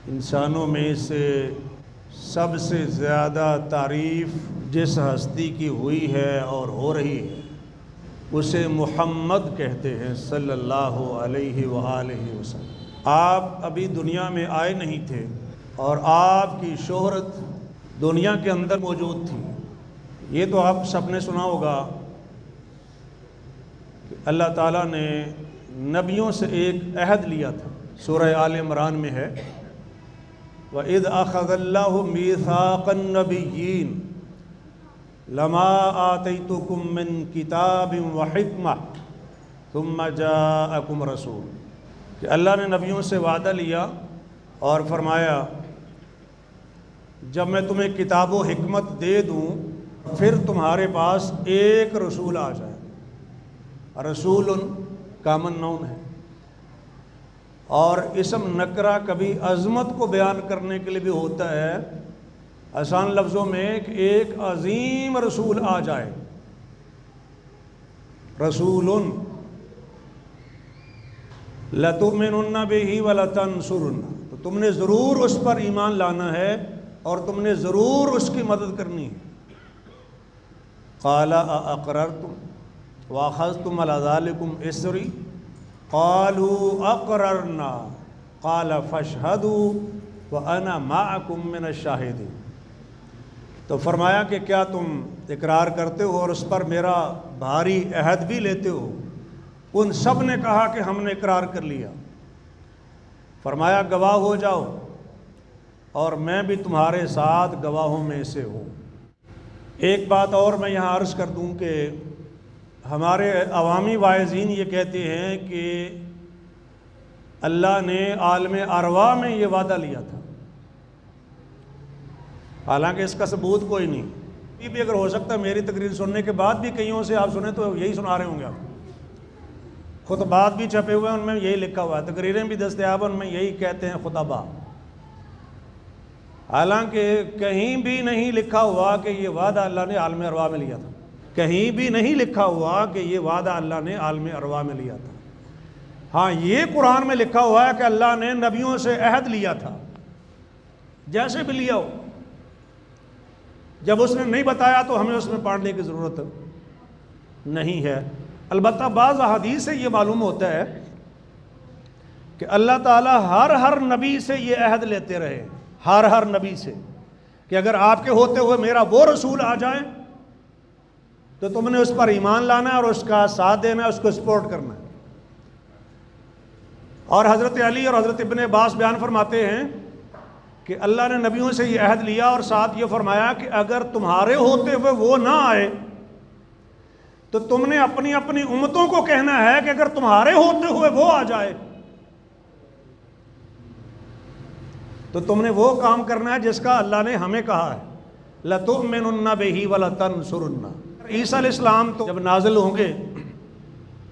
انسانوں میں سے سب سے زیادہ تعریف جس ہستی کی ہوئی ہے اور ہو رہی ہے اسے محمد کہتے ہیں صلی اللہ علیہ وآلہ وسلم۔ آپ ابھی دنیا میں آئے نہیں تھے اور آپ کی شہرت دنیا کے اندر موجود تھی۔ یہ تو آپ سب نے سنا ہوگا کہ اللہ تعالیٰ نے نبیوں سے ایک عہد لیا تھا، سورہ آل عمران میں ہے وَإِذْ أَخَذَ اللَّهُ مِيثَاقَ النَّبِيِّينَ لَمَا آتَيْتُكُم مِّن كِتَابٍ وَحِكْمَةٍ ثُمَّ جَاءَكُمْ رَسُولٌ کہ اللہ نے نبیوں سے وعدہ لیا اور فرمایا جب میں تمہیں کتاب و حکمت دے دوں پھر تمہارے پاس ایک رسول آ جائے۔ رسول کامن نون ہے اور اسم نکرہ کبھی عظمت کو بیان کرنے کے لیے بھی ہوتا ہے، آسان لفظوں میں کہ ایک عظیم رسول آ جائے۔ رسول لَتُؤْمِنُنَّ بِهِ وَلَتَنْصُرُنَّ تو تم نے ضرور اس پر ایمان لانا ہے اور تم نے ضرور اس کی مدد کرنی ہے۔ قَالَ أَأَقْرَرْتُمْ وَأَخَذْتُمْ عَلَى ذَلِكُمْ إِصْرِي قَالُوا أَقْرَرْنَا قَالَ فَاشْهَدُوا وَأَنَا مَعَكُمْ مِنَ الشَّاهِدِينَ تو فرمایا کہ کیا تم اقرار کرتے ہو اور اس پر میرا بھاری عہد بھی لیتے ہو؟ ان سب نے کہا کہ ہم نے اقرار کر لیا۔ فرمایا گواہ ہو جاؤ اور میں بھی تمہارے ساتھ گواہوں میں سے ہوں۔ ایک بات اور میں یہاں عرض کر دوں کہ ہمارے عوامی واعظین یہ کہتے ہیں کہ اللہ نے عالم ارواح میں یہ وعدہ لیا تھا، حالانکہ اس کا ثبوت کوئی نہیں۔ یہ بھی اگر ہو سکتا ہے میری تقریر سننے کے بعد بھی کئیوں سے آپ سنیں تو یہی سنا رہے ہوں گے آپ۔ خطبات بھی چھپے ہوئے ہیں ان میں یہی لکھا ہوا ہے، تقریریں بھی دستیاب ان میں یہی کہتے ہیں خطبہ، حالانکہ کہیں بھی نہیں لکھا ہوا کہ یہ وعدہ اللہ نے عالم ارواح میں لیا تھا، کہیں بھی نہیں لکھا ہوا کہ یہ وعدہ اللہ نے عالم ارواح میں لیا تھا۔ ہاں یہ قرآن میں لکھا ہوا ہے کہ اللہ نے نبیوں سے عہد لیا تھا، جیسے بھی لیا ہو، جب اس نے نہیں بتایا تو ہمیں اس میں پڑھنے کی ضرورت نہیں ہے۔ البتہ بعض احادیث سے یہ معلوم ہوتا ہے کہ اللہ تعالیٰ ہر نبی سے یہ عہد لیتے رہے، ہر نبی سے، کہ اگر آپ کے ہوتے ہوئے میرا وہ رسول آ جائے تو تم نے اس پر ایمان لانا ہے اور اس کا ساتھ دینا ہے، اس کو سپورٹ کرنا ہے۔ اور حضرت علی اور حضرت ابن عباس بیان فرماتے ہیں کہ اللہ نے نبیوں سے یہ عہد لیا اور ساتھ یہ فرمایا کہ اگر تمہارے ہوتے ہوئے وہ نہ آئے تو تم نے اپنی اپنی امتوں کو کہنا ہے کہ اگر تمہارے ہوتے ہوئے وہ آ جائے تو تم نے وہ کام کرنا ہے جس کا اللہ نے ہمیں کہا ہے، لَتُؤْمِنُنَّ بِهِ وَلَتَنْصُرُنَّ۔ عیسیٰ علیہ السلام تو جب نازل ہوں گے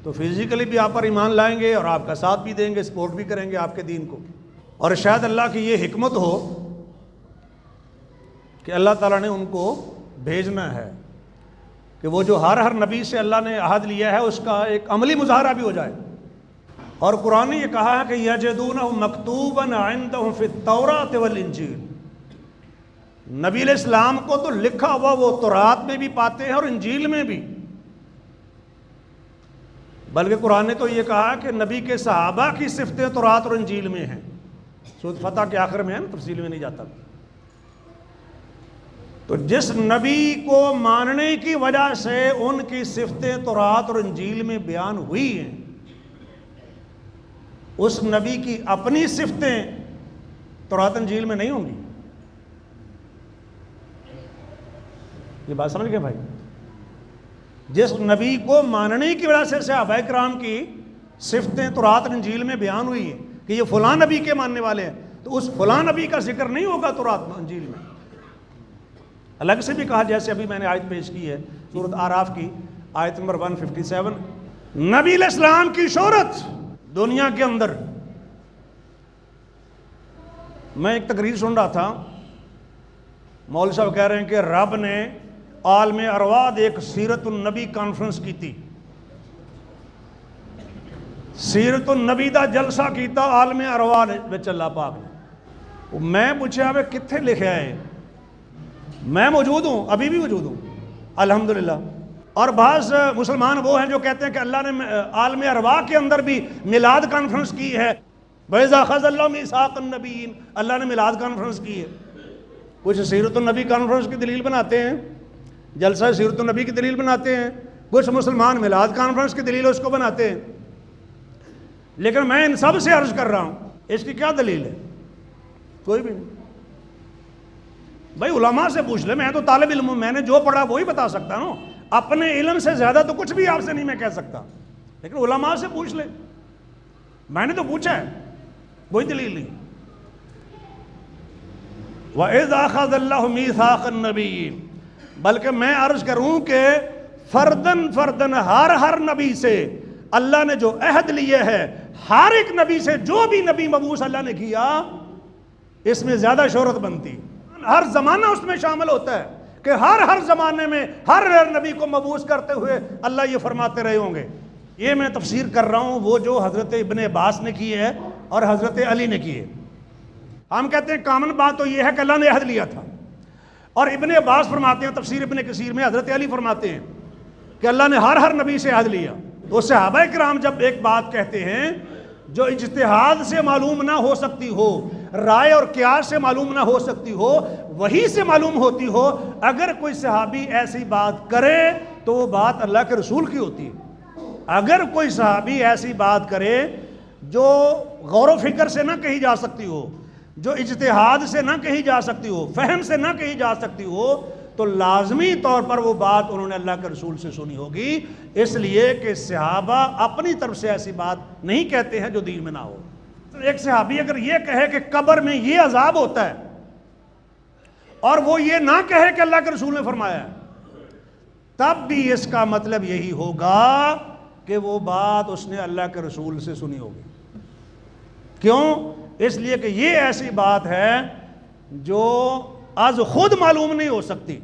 تو فزیکلی بھی آپ پر ایمان لائیں گے اور آپ کا ساتھ بھی دیں گے، سپورٹ بھی کریں گے آپ کے دین کو۔ اور شاید اللہ کی یہ حکمت ہو کہ اللہ تعالیٰ نے ان کو بھیجنا ہے کہ وہ جو ہر نبی سے اللہ نے عہد لیا ہے اس کا ایک عملی مظاہرہ بھی ہو جائے۔ اور قرآن نے یہ کہا ہے کہ یجدونہ مکتوباً عندہم فی التوراۃ والانجیل، نبی علیہ السلام کو تو لکھا ہوا وہ تورات میں بھی پاتے ہیں اور انجیل میں بھی، بلکہ قرآن نے تو یہ کہا کہ نبی کے صحابہ کی صفتیں تورات اور انجیل میں ہیں، سورۃ فتح کے آخر میں ہے، تفصیل میں نہیں جاتا۔ تو جس نبی کو ماننے کی وجہ سے ان کی صفتیں تورات اور انجیل میں بیان ہوئی ہیں، اس نبی کی اپنی صفتیں تورات انجیل میں نہیں ہوں گی۔ یہ بات سمجھ گئے بھائی؟ جس نبی کو ماننے کی وجہ سے صحابہ کرام کی صفتیں تورات اور انجیل میں بیان ہوئی ہیں کہ یہ فلاں نبی کے ماننے والے ہیں، تو اس فلاں نبی کا ذکر نہیں ہوگا تورات انجیل میں۔ الگ سے بھی کہا، جیسے ابھی میں نے آیت پیش کی ہے سورۃ اعراف کی آیت نمبر 157، نبی علیہ السلام کی شہرت دنیا کے اندر۔ میں ایک تقریر سن رہا تھا، مولوی صاحب کہہ رہے ہیں کہ رب نے عالم ارواح ایک سیرت النبی کانفرنس کی تھی، سیرت النبی دا جلسہ کیتا عالم ارواح وچ اللہ پاک نے، میں پوچھا بھائی کتنے لکھا ہے؟ میں موجود ہوں، ابھی بھی موجود ہوں الحمدللہ۔ اور بعض مسلمان وہ ہیں جو کہتے ہیں کہ اللہ نے عالم ارواح کے اندر بھی میلاد کانفرنس کی ہے، وَإِذَا أَخَذَ اللَّهُ مِيثَاقَ النَّبِيِّينَ، اللہ نے میلاد کانفرنس کی ہے۔ کچھ سیرت النبی کانفرنس کی دلیل بناتے ہیں، جلسہ سیرت النبی کی دلیل بناتے ہیں، کچھ مسلمان میلاد کانفرنس کی دلیل اس کو بناتے ہیں۔ لیکن میں ان سب سے عرض کر رہا ہوں اس کی کیا دلیل ہے؟ کوئی بھی نہیں۔ بھائی علماء سے پوچھ لے، میں تو طالب علم ہوں، میں نے جو پڑھا وہی بتا سکتا ہوں، اپنے علم سے زیادہ تو کچھ بھی آپ سے نہیں میں کہہ سکتا، لیکن علماء سے پوچھ لے، میں نے تو پوچھا ہے، کوئی دلیل نہیں۔ وَإِذْ أَخَذَ اللَّهُ مِيثَاقَ النَّبِيِّينَ، بلکہ میں عرض کروں کہ فردن ہر نبی سے اللہ نے جو عہد لیے ہے، ہر ایک نبی سے، جو بھی نبی مبعوث اللہ نے کیا، اس میں زیادہ شہرت بنتی، ہر زمانہ اس میں شامل ہوتا ہے کہ ہر زمانے میں ہر نبی کو مبعوث کرتے ہوئے اللہ یہ فرماتے رہے ہوں گے۔ یہ میں تفسیر کر رہا ہوں وہ جو حضرت ابن عباس نے کی ہے اور حضرت علی نے کی ہے۔ ہم کہتے ہیں کامن بات تو یہ ہے کہ اللہ نے عہد لیا تھا، اور ابن عباس فرماتے ہیں تفسیر ابن کثیر میں، حضرت علی فرماتے ہیں کہ اللہ نے ہر نبی سے عہد لیا۔ تو صحابہ کرام جب ایک بات کہتے ہیں جو اجتہاد سے معلوم نہ ہو سکتی ہو، رائے اور قیاس سے معلوم نہ ہو سکتی ہو، وہی سے معلوم ہوتی ہو، اگر کوئی صحابی ایسی بات کرے تو وہ بات اللہ کے رسول کی ہوتی ہے۔ اگر کوئی صحابی ایسی بات کرے جو غور و فکر سے نہ کہی جا سکتی ہو، جو اجتہاد سے نہ کہی جا سکتی ہو، فہم سے نہ کہی جا سکتی ہو، تو لازمی طور پر وہ بات انہوں نے اللہ کے رسول سے سنی ہوگی، اس لیے کہ صحابہ اپنی طرف سے ایسی بات نہیں کہتے ہیں جو دین میں نہ ہو۔ ایک صحابی اگر یہ کہے کہ قبر میں یہ عذاب ہوتا ہے، اور وہ یہ نہ کہے کہ اللہ کے رسول نے فرمایا ہے، تب بھی اس کا مطلب یہی ہوگا کہ وہ بات اس نے اللہ کے رسول سے سنی ہوگی۔ کیوں؟ اس لیے کہ یہ ایسی بات ہے جو آج خود معلوم نہیں ہو سکتی،